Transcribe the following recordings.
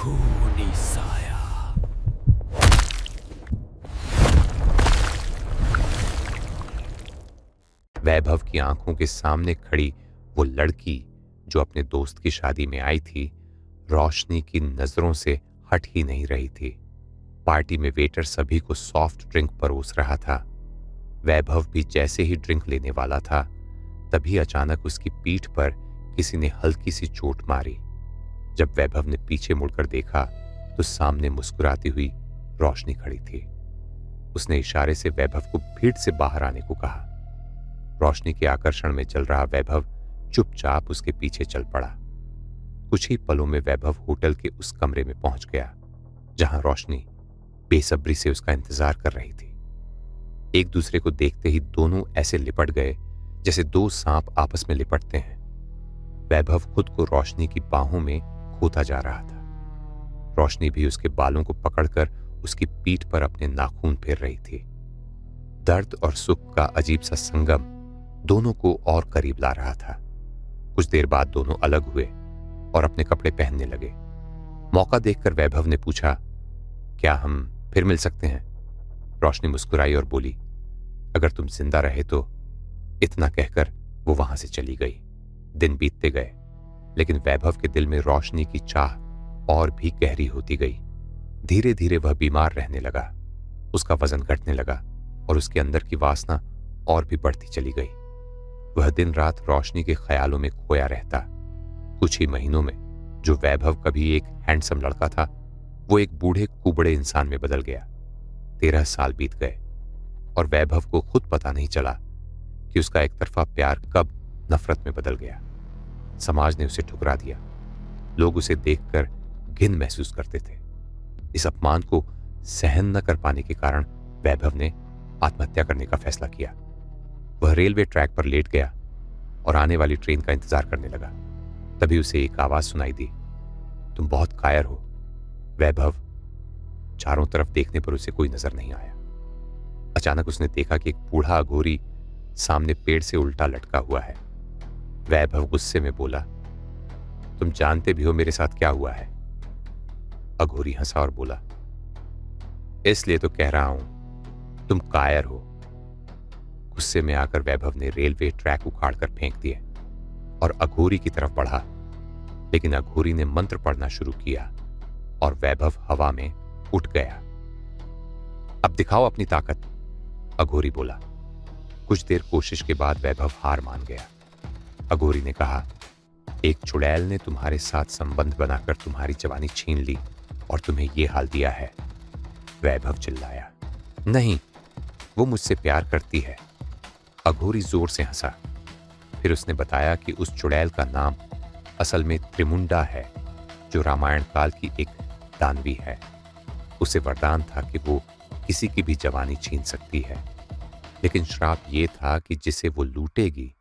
खूनी साया। वैभव की आंखों के सामने खड़ी वो लड़की जो अपने दोस्त की शादी में आई थी, रोशनी की नजरों से हट ही नहीं रही थी। पार्टी में वेटर सभी को सॉफ्ट ड्रिंक परोस रहा था। वैभव भी जैसे ही ड्रिंक लेने वाला था, तभी अचानक उसकी पीठ पर किसी ने हल्की सी चोट मारी। जब वैभव ने पीछे मुड़कर देखा तो सामने मुस्कुराती हुई रोशनी खड़ी थी। उसने इशारे से वैभव को भीड़ से बाहर आने को कहा। रोशनी के आकर्षण में चल रहा वैभव चुपचाप उसके पीछे चल पड़ा। कुछ ही पलों में वैभव होटल के उस कमरे में पहुंच गया जहां रोशनी बेसब्री से उसका इंतजार कर रही थी। एक दूसरे को देखते ही दोनों ऐसे लिपट गए जैसे दो सांप आपस में लिपटते हैं। वैभव खुद को रोशनी की बाहों में खोता जा रहा था। रोशनी भी उसके बालों को पकड़कर उसकी पीठ पर अपने नाखून फेर रही थी। दर्द और सुख का अजीब सा संगम दोनों को और करीब ला रहा था। कुछ देर बाद दोनों अलग हुए और अपने कपड़े पहनने लगे। मौका देखकर वैभव ने पूछा, क्या हम फिर मिल सकते हैं? रोशनी मुस्कुराई और बोली, अगर तुम जिंदा रहे तो। इतना कहकर वो वहां से चली गई। दिन बीतते गए, लेकिन वैभव के दिल में रोशनी की चाह और भी गहरी होती गई। धीरे धीरे वह बीमार रहने लगा। उसका वजन घटने लगा और उसके अंदर की वासना और भी बढ़ती चली गई। वह दिन रात रोशनी के ख्यालों में खोया रहता। कुछ ही महीनों में जो वैभव कभी एक हैंडसम लड़का था, वो एक बूढ़े कुबड़े इंसान में बदल गया। 13 साल बीत गए और वैभव को खुद पता नहीं चला कि उसका एक तरफा प्यार कब नफरत में बदल गया। समाज ने उसे ठुकरा दिया। लोग उसे देखकर घिन महसूस करते थे। इस अपमान को सहन न कर पाने के कारण वैभव ने आत्महत्या करने का फैसला किया। वह रेलवे ट्रैक पर लेट गया और आने वाली ट्रेन का इंतजार करने लगा। तभी उसे एक आवाज सुनाई दी, तुम बहुत कायर हो। वैभव चारों तरफ देखने पर उसे कोई नजर नहीं आया। अचानक उसने देखा कि एक बूढ़ा अघोरी सामने पेड़ से उल्टा लटका हुआ है। वैभव गुस्से में बोला, तुम जानते भी हो मेरे साथ क्या हुआ है? अघोरी हंसा और बोला, इसलिए तो कह रहा हूं तुम कायर हो। गुस्से में आकर वैभव ने रेलवे ट्रैक उखाड़कर फेंक दिए और अघोरी की तरफ बढ़ा, लेकिन अघोरी ने मंत्र पढ़ना शुरू किया और वैभव हवा में उठ गया। अब दिखाओ अपनी ताकत, अघोरी बोला। कुछ देर कोशिश के बाद वैभव हार मान गया। अघोरी ने कहा, एक चुड़ैल ने तुम्हारे साथ संबंध बनाकर तुम्हारी जवानी छीन ली और तुम्हें यह हाल दिया है। वैभव चिल्लाया, नहीं, वो मुझसे प्यार करती है। अघोरी जोर से हंसा। फिर उसने बताया कि उस चुड़ैल का नाम असल में त्रिमुंडा है, जो रामायण काल की एक दानवी है। उसे वरदान था कि वो किसी की भी जवानी छीन सकती है, लेकिन श्राप ये था कि जिसे वो लूटेगी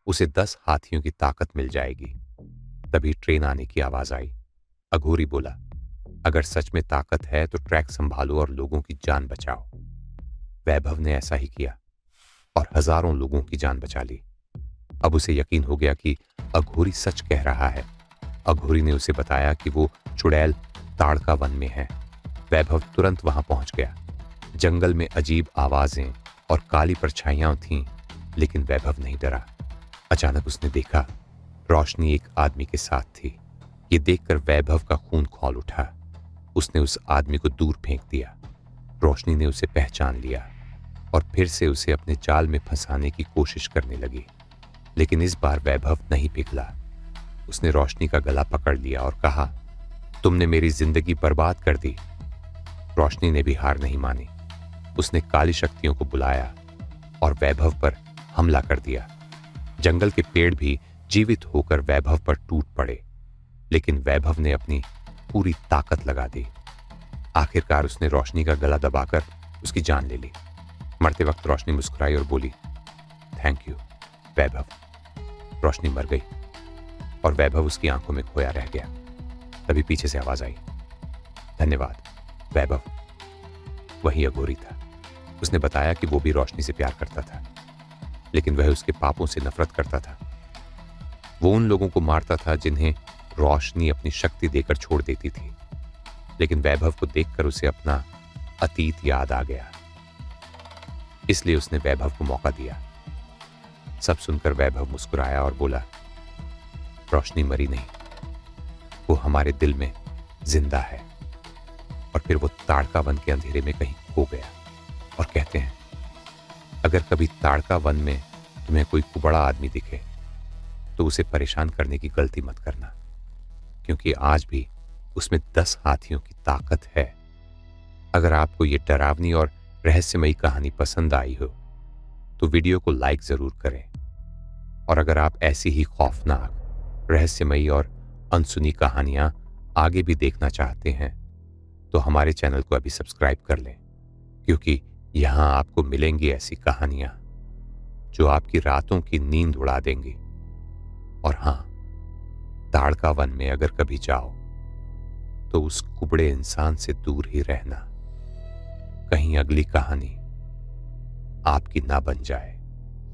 उसे 10 हाथियों की ताकत मिल जाएगी। तभी ट्रेन आने की आवाज आई। अघोरी बोला, अगर सच में ताकत है तो ट्रैक संभालो और लोगों की जान बचाओ। वैभव ने ऐसा ही किया और हजारों लोगों की जान बचा ली। अब उसे यकीन हो गया कि अघोरी सच कह रहा है। अघोरी ने उसे बताया कि वो चुड़ैल ताड़का वन में है। वैभव तुरंत वहां पहुंच गया। जंगल में अजीब आवाजें और काली परछाइयां थीं, लेकिन वैभव नहीं डरा। अचानक उसने देखा रोशनी एक आदमी के साथ थी। ये देखकर वैभव का खून खौल उठा। उसने उस आदमी को दूर फेंक दिया। रोशनी ने उसे पहचान लिया और फिर से उसे अपने जाल में फंसाने की कोशिश करने लगी, लेकिन इस बार वैभव नहीं पिघला। उसने रोशनी का गला पकड़ लिया और कहा, तुमने मेरी जिंदगी बर्बाद कर दी। रोशनी ने भी हार नहीं मानी। उसने काली शक्तियों को बुलाया और वैभव पर हमला कर दिया। जंगल के पेड़ भी जीवित होकर वैभव पर टूट पड़े, लेकिन वैभव ने अपनी पूरी ताकत लगा दी। आखिरकार उसने रोशनी का गला दबाकर उसकी जान ले ली। मरते वक्त रोशनी मुस्कुराई और बोली, थैंक यू वैभव। रोशनी मर गई और वैभव उसकी आंखों में खोया रह गया। तभी पीछे से आवाज आई, धन्यवाद वैभव। वही अघोरी था। उसने बताया कि वो भी रोशनी से प्यार करता था, लेकिन वह उसके पापों से नफरत करता था। वो उन लोगों को मारता था जिन्हें रोशनी अपनी शक्ति देकर छोड़ देती थी। लेकिन वैभव को देखकर उसे अपना अतीत याद आ गया, इसलिए उसने वैभव को मौका दिया। सब सुनकर वैभव मुस्कुराया और बोला, रोशनी मरी नहीं, वो हमारे दिल में जिंदा है। और फिर वो ताड़का वन के अंधेरे में कहीं खो गया। और कहते हैं, अगर कभी ताड़का वन में तुम्हें कोई कुबड़ा आदमी दिखे तो उसे परेशान करने की गलती मत करना, क्योंकि आज भी उसमें 10 हाथियों की ताकत है। अगर आपको ये डरावनी और रहस्यमयी कहानी पसंद आई हो तो वीडियो को लाइक जरूर करें। और अगर आप ऐसी ही खौफनाक, रहस्यमयी और अनसुनी कहानियां आगे भी देखना चाहते हैं तो हमारे चैनल को अभी सब्सक्राइब कर लें, क्योंकि यहां आपको मिलेंगी ऐसी कहानियां जो आपकी रातों की नींद उड़ा देंगी। और हां, ताड़का वन में अगर कभी जाओ तो उस कुबड़े इंसान से दूर ही रहना, कहीं अगली कहानी आपकी ना बन जाए।